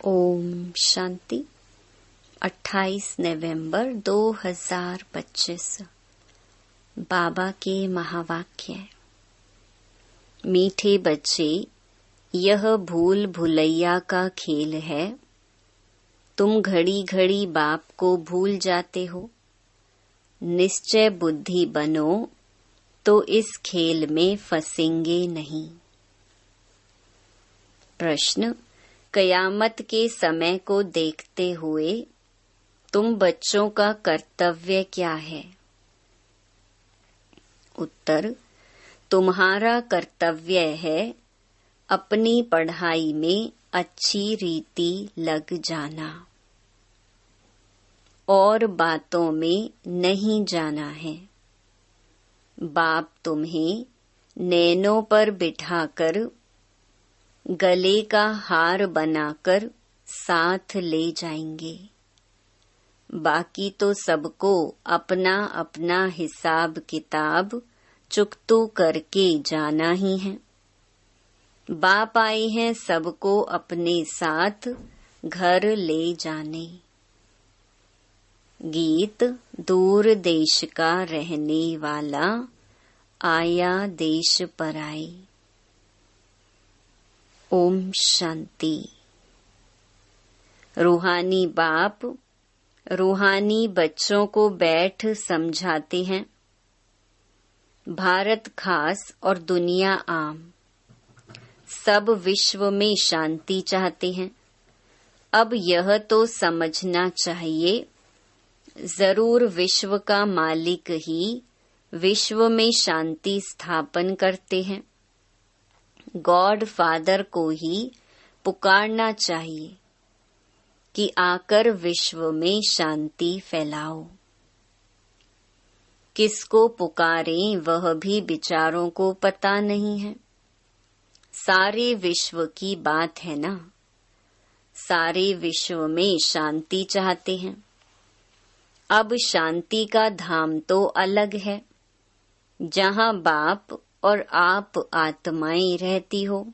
ओम शांति। 28 नवंबर 2025। बाबा के महावाक्य। मीठे बच्चे, यह भूल भुलैया का खेल है। तुम घड़ी घड़ी बाप को भूल जाते हो। निश्चय बुद्धि बनो तो इस खेल में फंसेंगे नहीं। प्रश्न: कयामत के समय को देखते हुए तुम बच्चों का कर्तव्य क्या है? उत्तर: तुम्हारा कर्तव्य है अपनी पढ़ाई में अच्छी रीति लग जाना और बातों में नहीं जाना है। बाप तुम्हें नैनों पर बिठाकर गले का हार बनाकर साथ ले जाएंगे। बाकी तो सबको अपना अपना हिसाब किताब चुकतू करके जाना ही है। बाप आए हैं सबको अपने साथ घर ले जाने। गीत: दूर देश का रहने वाला आया देश पराई। ओम शांति। रूहानी बाप रूहानी बच्चों को बैठ समझाते हैं। भारत खास और दुनिया आम, सब विश्व में शांति चाहते हैं। अब यह तो समझना चाहिए, जरूर विश्व का मालिक ही विश्व में शांति स्थापन करते हैं। गॉड फादर को ही पुकारना चाहिए कि आकर विश्व में शांति फैलाओ। किसको पुकारें वह भी बिचारों को पता नहीं है। सारे विश्व की बात है ना, सारे विश्व में शांति चाहते हैं। अब शांति का धाम तो अलग है, जहाँ बाप और आप आत्माएं रहती हो।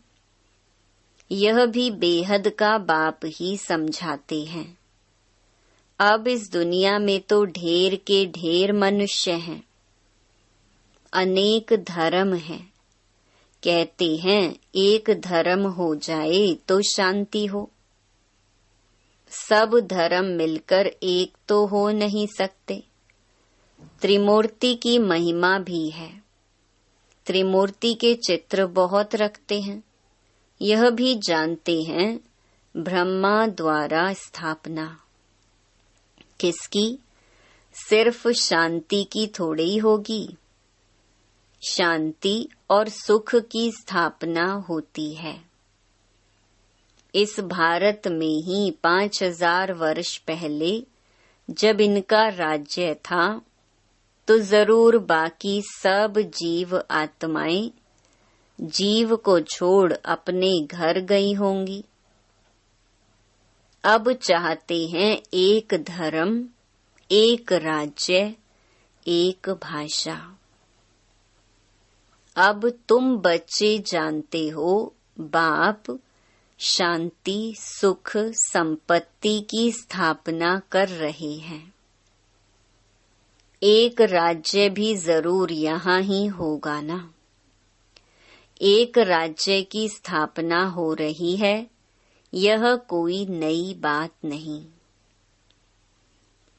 यह भी बेहद का बाप ही समझाते हैं। अब इस दुनिया में तो ढेर के ढेर मनुष्य हैं, अनेक धर्म हैं। कहते हैं एक धर्म हो जाए तो शांति हो। सब धर्म मिलकर एक तो हो नहीं सकते। त्रिमूर्ति की महिमा भी है। त्रिमूर्ति के चित्र बहुत रखते हैं। यह भी जानते हैं ब्रह्मा द्वारा स्थापना किसकी? सिर्फ शांति की थोड़ी होगी। शांति और सुख की स्थापना होती है। इस भारत में ही 5000 वर्ष पहले जब इनका राज्य था, तो जरूर बाकी सब जीव आत्माएं जीव को छोड़ अपने घर गई होंगी। अब चाहते हैं एक धर्म, एक राज्य, एक भाषा। अब तुम बच्चे जानते हो, बाप शांति, सुख, संपत्ति की स्थापना कर रहे हैं। एक राज्य भी जरूर यहाँ ही होगा ना। एक राज्य की स्थापना हो रही है, यह कोई नई बात नहीं।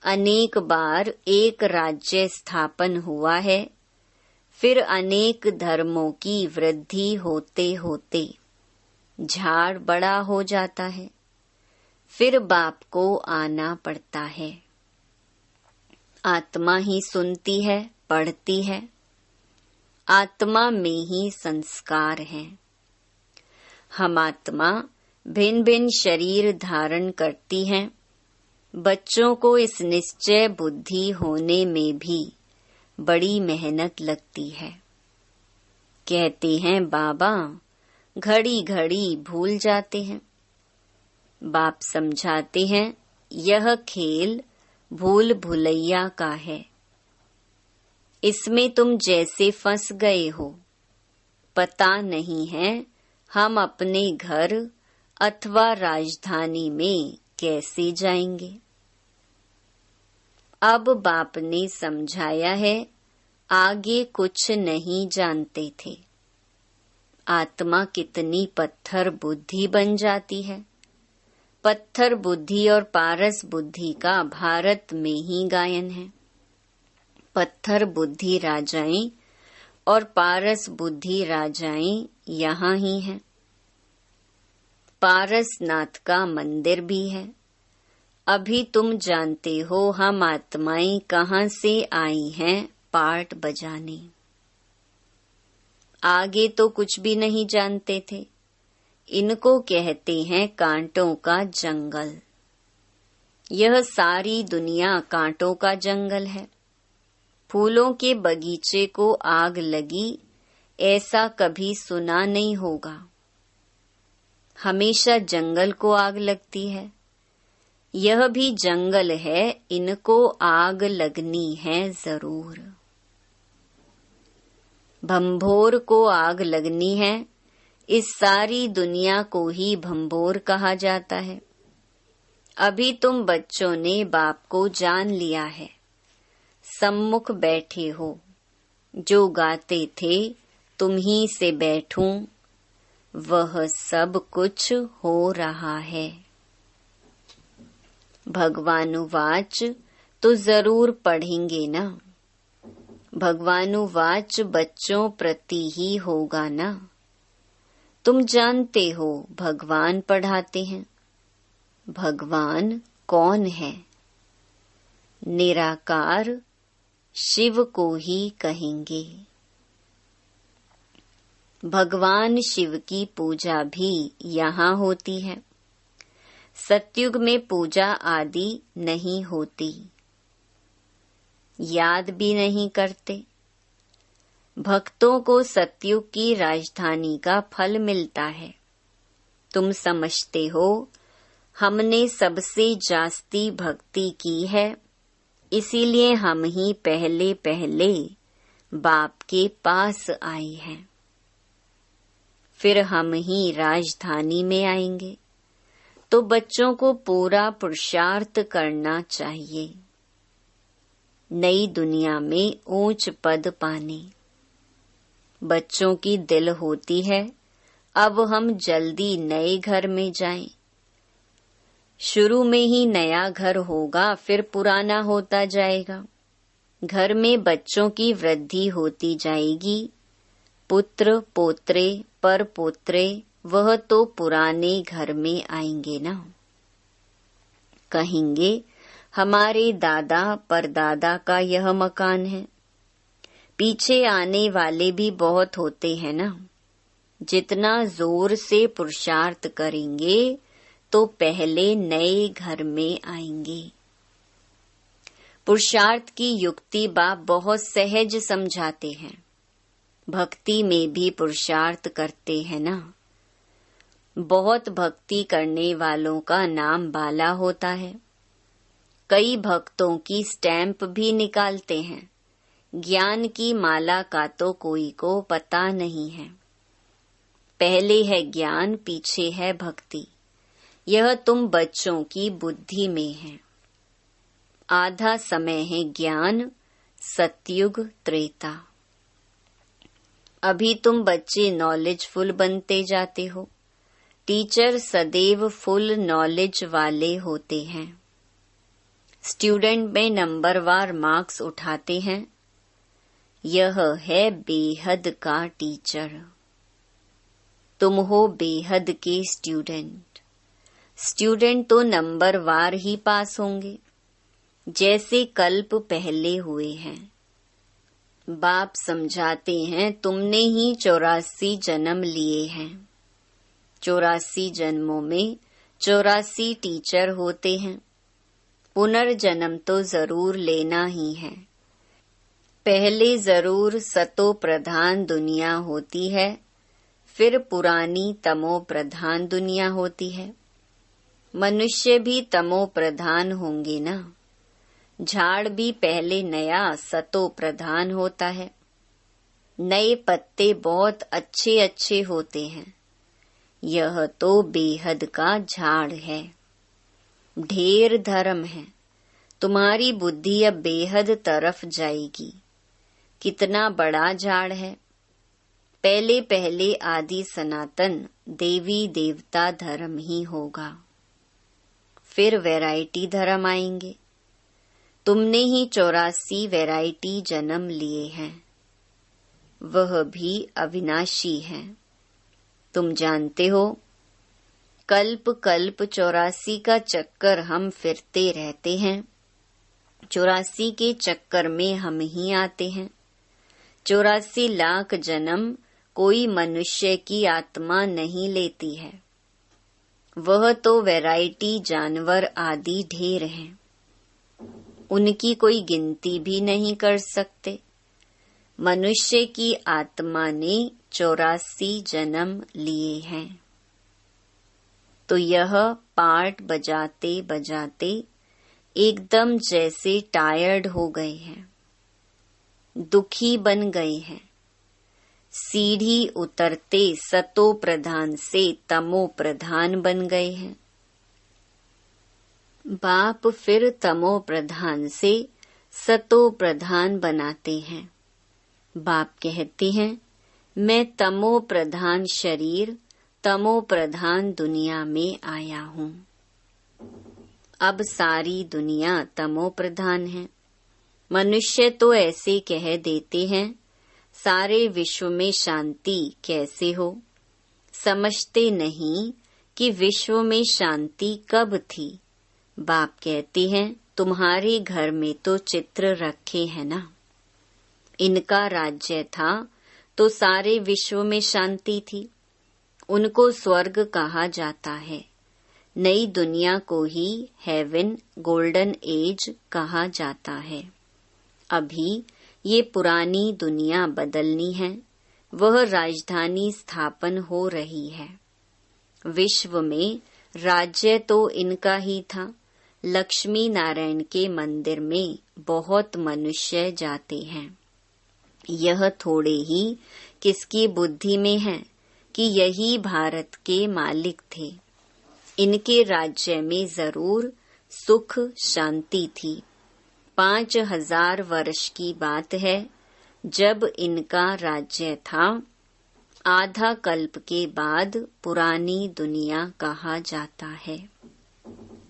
अनेक बार एक राज्य स्थापन हुआ है, फिर अनेक धर्मों की वृद्धि होते होते झाड़ बड़ा हो जाता है। फिर बाप को आना पड़ता है। आत्मा ही सुनती है, पढ़ती है। आत्मा में ही संस्कार हैं। हम आत्मा भिन्न भिन्न शरीर धारण करती हैं। बच्चों को इस निश्चय बुद्धि होने में भी बड़ी मेहनत लगती है। कहते हैं बाबा घड़ी घड़ी भूल जाते हैं। बाप समझाते हैं यह खेल भूल भुलैया का है। इसमें तुम जैसे फंस गए हो, पता नहीं है हम अपने घर अथवा राजधानी में कैसे जाएंगे। अब बाप ने समझाया है, आगे कुछ नहीं जानते थे। आत्मा कितनी पत्थर बुद्धि बन जाती है। पत्थर बुद्धि और पारस बुद्धि का भारत में ही गायन है। पत्थर बुद्धि राजाएं और पारस बुद्धि राजाएं यहाँ ही हैं। पारसनाथ का मंदिर भी है। अभी तुम जानते हो हम आत्माएं कहाँ से आई हैं पार्ट बजाने। आगे तो कुछ भी नहीं जानते थे। इनको कहते हैं कांटों का जंगल। यह सारी दुनिया कांटों का जंगल है। फूलों के बगीचे को आग लगी ऐसा कभी सुना नहीं होगा। हमेशा जंगल को आग लगती है। यह भी जंगल है, इनको आग लगनी है जरूर। भंभोर को आग लगनी है। इस सारी दुनिया को ही भंभोर कहा जाता है। अभी तुम बच्चों ने बाप को जान लिया है। सम्मुख बैठे हो। जो गाते थे तुम ही से बैठूं, वह सब कुछ हो रहा है। भगवानुवाच तो जरूर पढ़ेंगे ना। भगवानुवाच बच्चों प्रति ही होगा ना। तुम जानते हो भगवान पढ़ाते हैं। भगवान कौन है? निराकार शिव को ही कहेंगे। भगवान शिव की पूजा भी यहाँ होती है। सतयुग में पूजा आदि नहीं होती। याद भी नहीं करते। भक्तों को सतयुग की राजधानी का फल मिलता है। तुम समझते हो हमने सबसे जास्ती भक्ति की है, इसीलिए हम ही पहले पहले बाप के पास आए हैं। फिर हम ही राजधानी में आएंगे। तो बच्चों को पूरा पुरुषार्थ करना चाहिए नई दुनिया में ऊंच पद पाने। बच्चों की दिल होती है अब हम जल्दी नए घर में जाएं। शुरू में ही नया घर होगा, फिर पुराना होता जाएगा। घर में बच्चों की वृद्धि होती जाएगी। पुत्र पोत्रे पर पोत्रे वह तो पुराने घर में आएंगे ना। कहेंगे हमारे दादा परदादा का यह मकान है। पीछे आने वाले भी बहुत होते हैं ना। जितना जोर से पुरुषार्थ करेंगे तो पहले नए घर में आएंगे। पुरुषार्थ की युक्ति बाप बहुत सहज समझाते हैं। भक्ति में भी पुरुषार्थ करते हैं ना। बहुत भक्ति करने वालों का नाम बाला होता है। कई भक्तों की स्टैंप भी निकालते हैं। ज्ञान की माला का तो कोई को पता नहीं है। पहले है ज्ञान, पीछे है भक्ति। यह तुम बच्चों की बुद्धि में है। आधा समय है ज्ञान, सतयुग त्रेता। अभी तुम बच्चे नॉलेजफुल बनते जाते हो। टीचर सदैव फुल नॉलेज वाले होते हैं। स्टूडेंट में नंबरवार मार्क्स उठाते हैं। यह है बेहद का टीचर। तुम हो बेहद के स्टूडेंट। स्टूडेंट तो नंबरवार ही पास होंगे, जैसे कल्प पहले हुए हैं। बाप समझाते हैं तुमने ही 84 जन्म लिए हैं। 84 जन्मों में 84 टीचर होते हैं। पुनर्जन्म तो जरूर लेना ही है। पहले जरूर सतो प्रधान दुनिया होती है, फिर पुरानी तमो प्रधान दुनिया होती है। मनुष्य भी तमो प्रधान होंगे ना। झाड़ भी पहले नया सतो प्रधान होता है। नए पत्ते बहुत अच्छे अच्छे होते हैं। यह तो बेहद का झाड़ है। ढेर धर्म है, तुम्हारी बुद्धि अब बेहद तरफ जाएगी। कितना बड़ा झाड़ है। पहले पहले आदि सनातन देवी देवता धर्म ही होगा, फिर वैरायटी धर्म आएंगे। तुमने ही 84 वैरायटी जन्म लिए हैं, वह भी अविनाशी हैं। तुम जानते हो, कल्प कल्प 84 का चक्कर हम फिरते रहते हैं। 84 के चक्कर में हम ही आते हैं। 84 लाख जन्म कोई मनुष्य की आत्मा नहीं लेती है। वह तो वैरायटी जानवर आदि ढेर हैं, उनकी कोई गिनती भी नहीं कर सकते। मनुष्य की आत्मा ने 84 जन्म लिए हैं। तो यह पार्ट बजाते बजाते एकदम जैसे टायर्ड हो गए हैं, दुखी बन गए हैं। सीढ़ी उतरते सतो प्रधान से तमो प्रधान बन गए हैं। बाप फिर तमो प्रधान से सतो प्रधान बनाते हैं। बाप कहते हैं, मैं तमो प्रधान शरीर, तमो प्रधान दुनिया में आया हूँ। अब सारी दुनिया तमो प्रधान है। मनुष्य तो ऐसे कह देते हैं, सारे विश्व में शांति कैसे हो। समझते नहीं कि विश्व में शांति कब थी। बाप कहते हैं, तुम्हारे घर में तो चित्र रखे हैं ना। इनका राज्य था तो सारे विश्व में शांति थी। उनको स्वर्ग कहा जाता है। नई दुनिया को ही हेवन, गोल्डन एज कहा जाता है। अभी ये पुरानी दुनिया बदलनी है। वह राजधानी स्थापन हो रही है। विश्व में राज्य तो इनका ही था। लक्ष्मी नारायण के मंदिर में बहुत मनुष्य जाते हैं। यह थोड़े ही किसकी बुद्धि में है कि यही भारत के मालिक थे। इनके राज्य में जरूर सुख शांति थी। 5000 वर्ष की बात है जब इनका राज्य था। आधा कल्प के बाद पुरानी दुनिया कहा जाता है।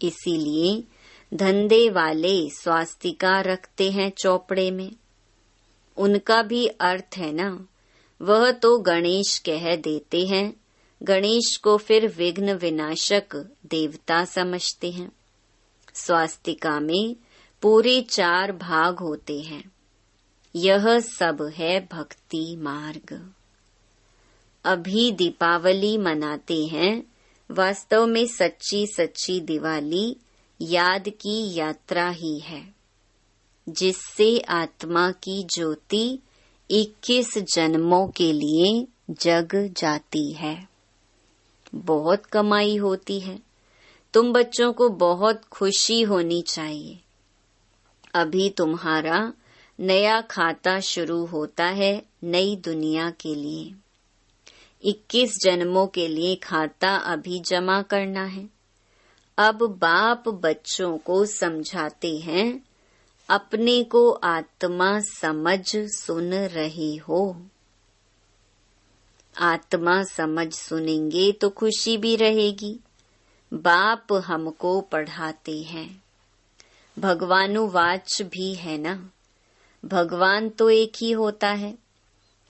इसीलिए धंधे वाले स्वास्तिका रखते हैं चौपड़े में। उनका भी अर्थ है ना। वह तो गणेश कह देते हैं। गणेश को फिर विघ्न विनाशक देवता समझते हैं। स्वास्तिका में पूरे 4 भाग होते हैं। यह सब है भक्ति मार्ग। अभी दीपावली मनाते हैं। वास्तव में सच्ची सच्ची दिवाली याद की यात्रा ही है, जिससे आत्मा की ज्योति 21 जन्मों के लिए जग जाती है। बहुत कमाई होती है। तुम बच्चों को बहुत खुशी होनी चाहिए। अभी तुम्हारा नया खाता शुरू होता है नई दुनिया के लिए। 21 जन्मों के लिए खाता अभी जमा करना है। अब बाप बच्चों को समझाते हैं, अपने को आत्मा समझ सुन रही हो। आत्मा समझ सुनेंगे तो खुशी भी रहेगी। बाप हमको पढ़ाते हैं। भगवानुवाच भी है ना। भगवान तो एक ही होता है।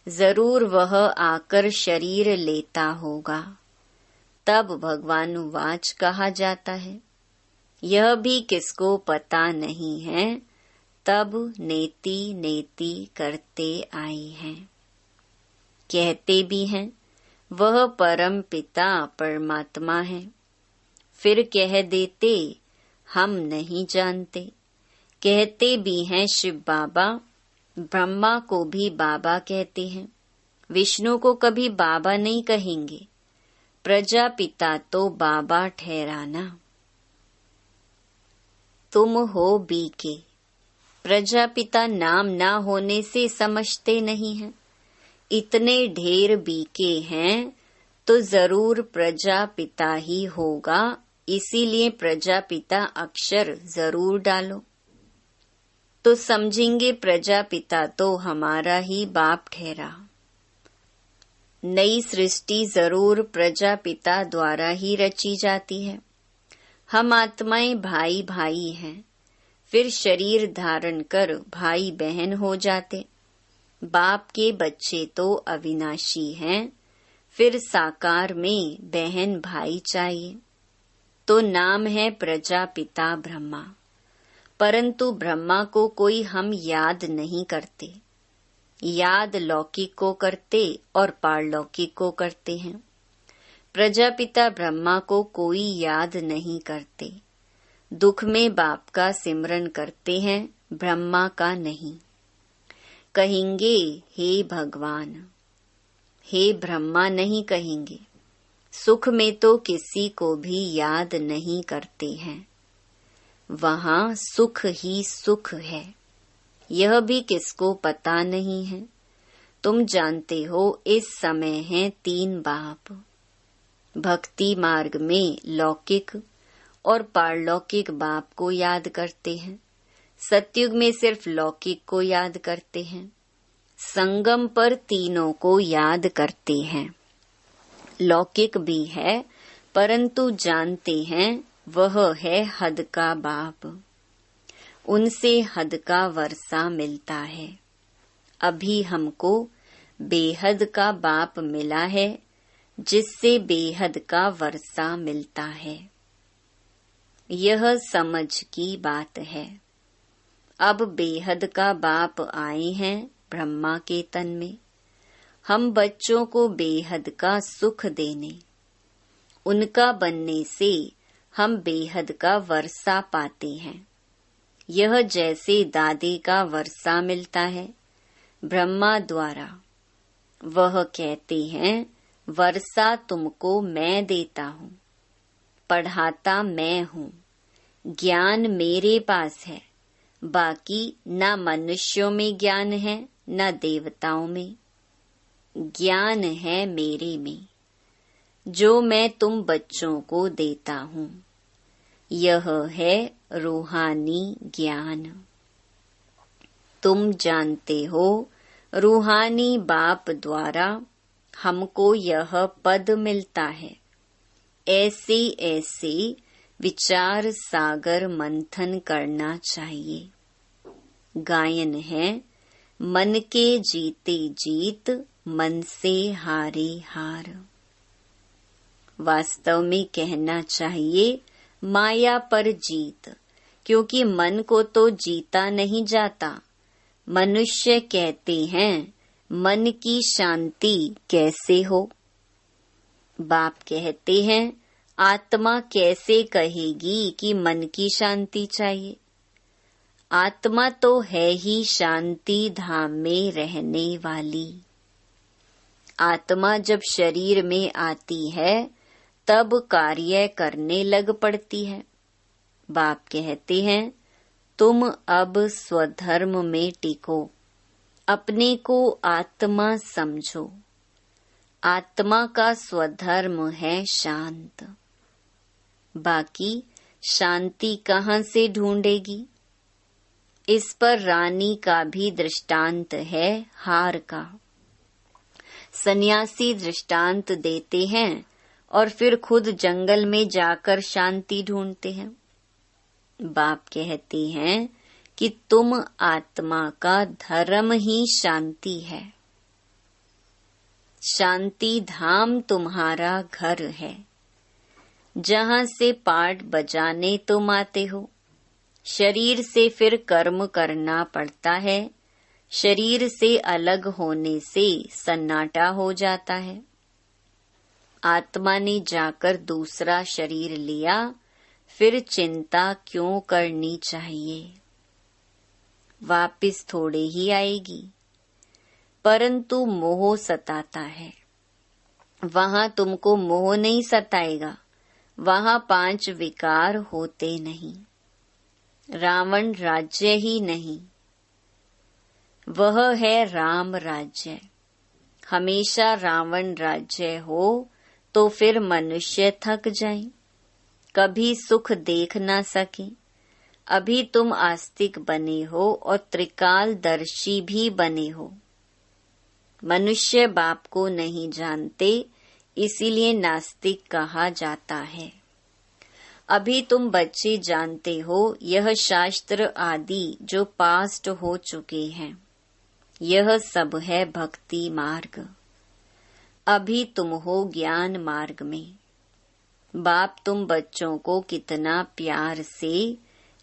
जरूर वह आकर शरीर लेता होगा, तब भगवानुवाच कहा जाता है। यह भी किसको पता नहीं है, तब नेति नेति करते आई हैं। कहते भी हैं वह परम पिता परमात्मा है, फिर कह देते हम नहीं जानते। कहते भी हैं शिव बाबा, ब्रह्मा को भी बाबा कहते हैं, विष्णु को कभी बाबा नहीं कहेंगे। प्रजापिता तो बाबा ठहराना। तुम हो बीके। प्रजापिता नाम ना होने से समझते नहीं हैं। इतने ढेर बीके हैं, तो जरूर प्रजापिता ही होगा, इसीलिए प्रजापिता अक्षर जरूर डालो। तो समझेंगे प्रजापिता तो हमारा ही बाप ठहरा। नई सृष्टि जरूर प्रजापिता द्वारा ही रची जाती है। हम आत्माएं भाई भाई हैं, फिर शरीर धारण कर भाई बहन हो जाते। बाप के बच्चे तो अविनाशी हैं, फिर साकार में बहन भाई चाहिए। तो नाम है प्रजापिता ब्रह्मा, परंतु ब्रह्मा को कोई हम याद नहीं करते। याद लौकिक को करते और पारलौकिक को करते हैं। प्रजापिता ब्रह्मा को कोई याद नहीं करते। दुख में बाप का सिमरन करते हैं, ब्रह्मा का नहीं। कहेंगे हे भगवान, हे ब्रह्मा नहीं कहेंगे। सुख में तो किसी को भी याद नहीं करते हैं। वहाँ सुख ही सुख है, यह भी किसको पता नहीं है। तुम जानते हो इस समय हैं 3 बाप। भक्ति मार्ग में लौकिक और पारलौकिक बाप को याद करते हैं। सतयुग में सिर्फ लौकिक को याद करते हैं। संगम पर तीनों को याद करते हैं। लौकिक भी है, परंतु जानते हैं वह है हद का बाप। उनसे हद का वर्षा मिलता है। अभी हमको बेहद का बाप मिला है, जिससे बेहद का वर्षा मिलता है। यह समझ की बात है। अब बेहद का बाप आए हैं ब्रह्मा के तन में, हम बच्चों को बेहद का सुख देने। उनका बनने से हम बेहद का वर्षा पाते हैं। यह जैसे दादे का वर्षा मिलता है ब्रह्मा द्वारा। वह कहते हैं वर्षा तुमको मैं देता हूँ, पढ़ाता मैं हूँ, ज्ञान मेरे पास है। बाकी न मनुष्यों में ज्ञान है न देवताओं में। ज्ञान है मेरे में, जो मैं तुम बच्चों को देता हूँ। यह है रूहानी ज्ञान। तुम जानते हो रूहानी बाप द्वारा हमको यह पद मिलता है। ऐसे ऐसे विचार सागर मंथन करना चाहिए। गायन है मन के जीते जीत, मन से हारे हार। वास्तव में कहना चाहिए माया पर जीत, क्योंकि मन को तो जीता नहीं जाता। मनुष्य कहते हैं मन की शांति कैसे हो। बाप कहते हैं आत्मा कैसे कहेगी कि मन की शांति चाहिए। आत्मा तो है ही शांति धाम में रहने वाली। आत्मा जब शरीर में आती है तब कार्य करने लग पड़ती है। बाप कहते हैं तुम अब स्वधर्म में टिको, अपने को आत्मा समझो। आत्मा का स्वधर्म है शांत। बाकी शांति कहाँ से ढूंढेगी। इस पर रानी का भी दृष्टांत है हार का। सन्यासी दृष्टांत देते हैं और फिर खुद जंगल में जाकर शांति ढूंढते हैं। बाप कहते हैं कि तुम आत्मा का धर्म ही शांति है। शांति धाम तुम्हारा घर है, जहाँ से पाठ बजाने तुम आते हो। शरीर से फिर कर्म करना पड़ता है। शरीर से अलग होने से सन्नाटा हो जाता है। आत्मा ने जाकर दूसरा शरीर लिया, फिर चिंता क्यों करनी चाहिए। वापिस थोड़े ही आएगी, परंतु मोह सताता है। वहाँ तुमको मोह नहीं सताएगा, वहाँ 5 विकार होते नहीं। रावण राज्य ही नहीं, वह है राम राज्य। हमेशा रावण राज्य हो तो फिर मनुष्य थक जाए, कभी सुख देख ना सके। अभी तुम आस्तिक बने हो और त्रिकालदर्शी भी बने हो। मनुष्य बाप को नहीं जानते, इसीलिए नास्तिक कहा जाता है। अभी तुम बच्चे जानते हो यह शास्त्र आदि जो पास्ट हो चुके हैं, यह सब है भक्ति मार्ग। अभी तुम हो ज्ञान मार्ग में। बाप तुम बच्चों को कितना प्यार से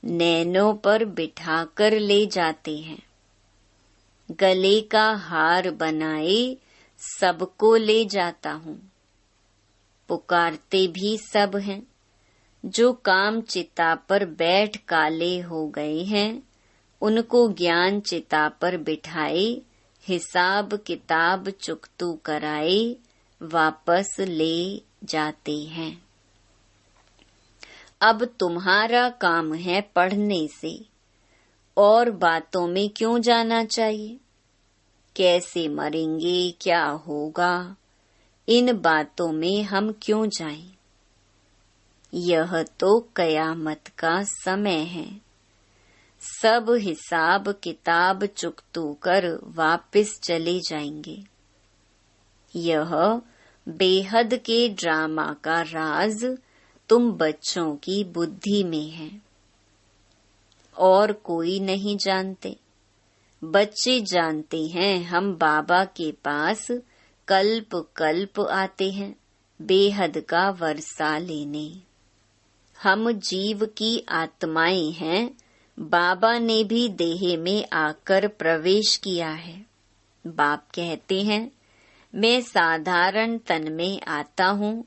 नैनों पर बिठाकर ले जाते हैं। गले का हार बनाए सबको ले जाता हूँ। पुकारते भी सब हैं। जो काम चिता पर बैठ काले हो गए हैं, उनको ज्ञान चिता पर बिठाए, हिसाब किताब चुकतू कराए, वापस ले जाते हैं। अब तुम्हारा काम है पढ़ने से, और बातों में क्यों जाना चाहिए? कैसे मरेंगे, क्या होगा, इन बातों में हम क्यों जाएं? यह तो कयामत का समय है। सब हिसाब किताब चुकतू कर वापस चले जाएंगे। यह बेहद के ड्रामा का राज तुम बच्चों की बुद्धि में है, और कोई नहीं जानते। बच्चे जानते हैं हम बाबा के पास कल्प कल्प आते हैं बेहद का वर्षा लेने। हम जीव की आत्माएं हैं, बाबा ने भी देह में आकर प्रवेश किया है। बाप कहते हैं मैं साधारण तन में आता हूँ,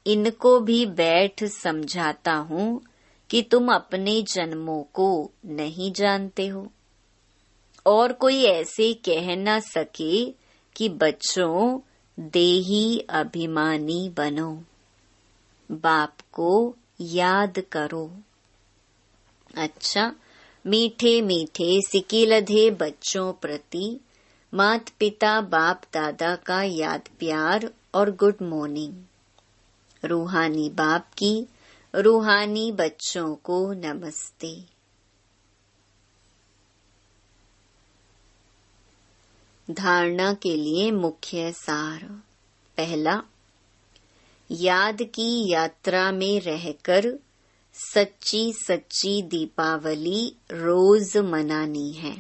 इनको भी बैठ समझाता हूँ कि तुम अपने जन्मों को नहीं जानते हो, और कोई ऐसे कह न सके कि बच्चों देही अभिमानी बनो। बाप को याद करो। अच्छा, मीठे मीठे सिकिलधे बच्चों प्रति मात पिता बाप दादा का याद प्यार और गुड मॉर्निंग। रूहानी बाप की रूहानी बच्चों को नमस्ते। धारणा के लिए मुख्य सार। पहला, याद की यात्रा में रहकर सच्ची सच्ची दीपावली रोज मनानी है।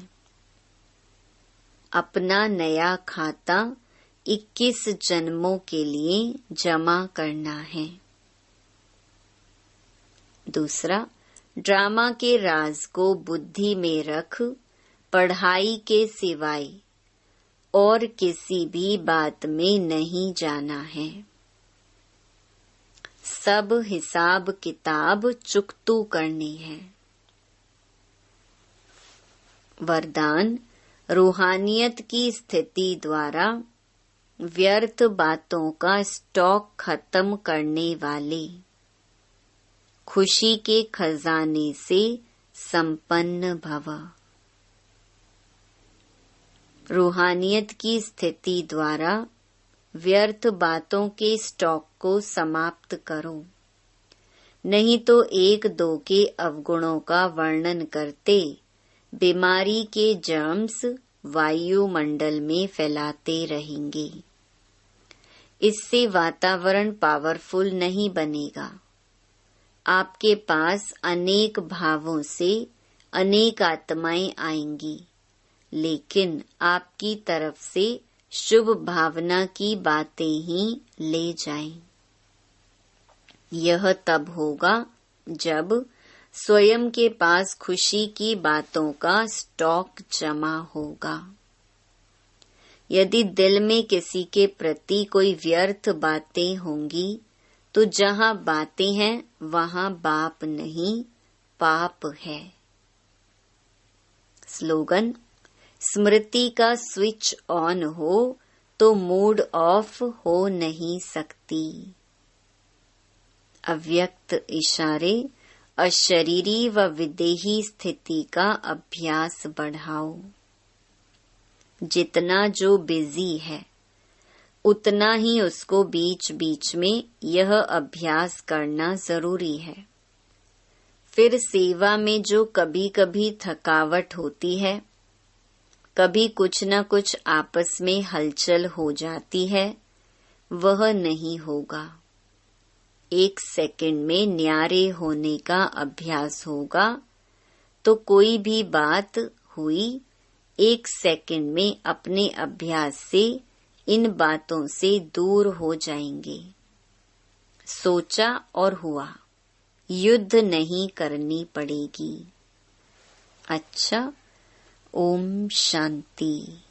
अपना नया खाता 21 जन्मों के लिए जमा करना है। दूसरा, ड्रामा के राज को बुद्धि में रख पढ़ाई के सिवाय और किसी भी बात में नहीं जाना है। सब हिसाब किताब चुकतू करनी है। वरदान, रूहानियत की स्थिति द्वारा व्यर्थ बातों का स्टॉक खत्म करने वाले, खुशी के खजाने से संपन्न भव। रूहानियत की स्थिति द्वारा व्यर्थ बातों के स्टॉक को समाप्त करो, नहीं तो एक दो के अवगुणों का वर्णन करते बीमारी के जर्म्स वायुमंडल में फैलाते रहेंगे। इससे वातावरण पावरफुल नहीं बनेगा। आपके पास अनेक भावों से अनेक आत्माएं आएंगी, लेकिन आपकी तरफ से शुभ भावना की बातें ही ले जाएं। यह तब होगा जब स्वयं के पास खुशी की बातों का स्टॉक जमा होगा। यदि दिल में किसी के प्रति कोई व्यर्थ बातें होंगी, तो जहाँ बातें हैं वहाँ बाप नहीं, पाप है। स्लोगन, स्मृति का स्विच ऑन हो तो मूड ऑफ हो नहीं सकती। अव्यक्त इशारे, अशरीरी व विदेही स्थिति का अभ्यास बढ़ाओ। जितना जो बिजी है, उतना ही उसको बीच बीच में यह अभ्यास करना जरूरी है। फिर सेवा में जो कभी कभी थकावट होती है, कभी कुछ न कुछ आपस में हलचल हो जाती है, वह नहीं होगा। 1 सेकंड में न्यारे होने का अभ्यास होगा तो कोई भी बात हुई 1 सेकंड में अपने अभ्यास से इन बातों से दूर हो जाएंगे। सोचा और हुआ, युद्ध नहीं करनी पड़ेगी। अच्छा, ओम शांति।